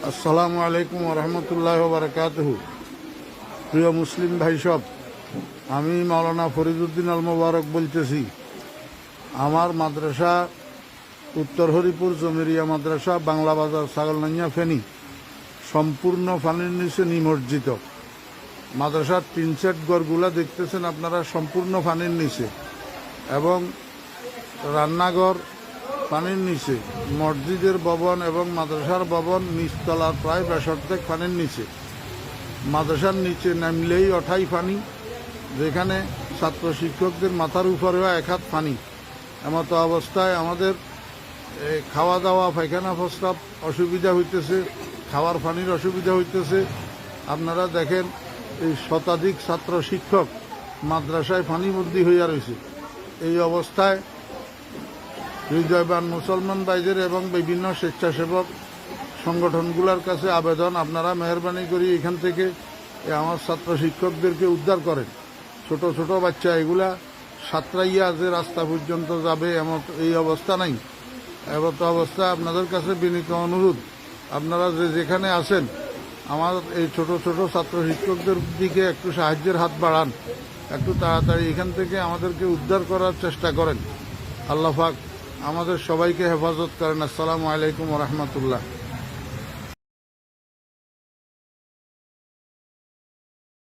আসসালামু আলাইকুম রহমতুল্লাহ বারকাতুহু। প্রিয় মুসলিম ভাই সব, আমি মাওলানা ফরিদউদ্দিন আল মোবারক বলতেছি। আমার মাদ্রাসা উত্তর হরিপুর জমিরিয়া মাদ্রাসা, বাংলা বাজার, ছাগলনাইয়া, ফেনী সম্পূর্ণ পানির নিচে নিমজ্জিত। মাদ্রাসার 3 সেট ঘরগুলা দেখতেছেন আপনারা, সম্পূর্ণ পানির নিচে, এবং রান্নাঘর পানির নিচে, মসজিদের ভবন এবং মাদ্রাসার ভবন নিচতলার প্রায় 62 পানির নিচে। মাদ্রাসার নিচে নামলেই অঠাই পানি, যেখানে ছাত্র শিক্ষকদের মাথার উপরেও 1 হাত পানি। এমতো অবস্থায় আমাদের খাওয়া দাওয়া, পায়খানা প্রস্রাব অসুবিধা হইতেছে, খাওয়ার পানির অসুবিধা হইতেছে। আপনারা দেখেন, এই শতাধিক ছাত্র শিক্ষক মাদ্রাসায় পানিবন্দী হইয়া রয়েছে। এই অবস্থায় হৃদয়বান মুসলমান ভাইদের এবং বিভিন্ন স্বেচ্ছাসেবক সংগঠনগুলোর কাছে আবেদন, আপনারা মেহরবানি করি এখান থেকে আমার ছাত্র শিক্ষকদেরকে উদ্ধার করেন। ছোট ছোট বাচ্চা এগুলা সাঁতরাইয়া যে রাস্তা পর্যন্ত যাবে এমন এই অবস্থা নাই। এমতো অবস্থা আপনাদের কাছে বিনীত অনুরোধ, আপনারা যেখানে আছেন আমার এই ছোট ছোট ছাত্র শিক্ষকদের দিকে একটু সাহায্যের হাত বাড়ান, একটু তাড়াতাড়ি এখান থেকে আমাদেরকে উদ্ধার করার চেষ্টা করেন। আল্লাহ পাক আমাদের সবাইকে হেফাজত করেন। আসসালামু আলাইকুম রহমতুল্লাহ।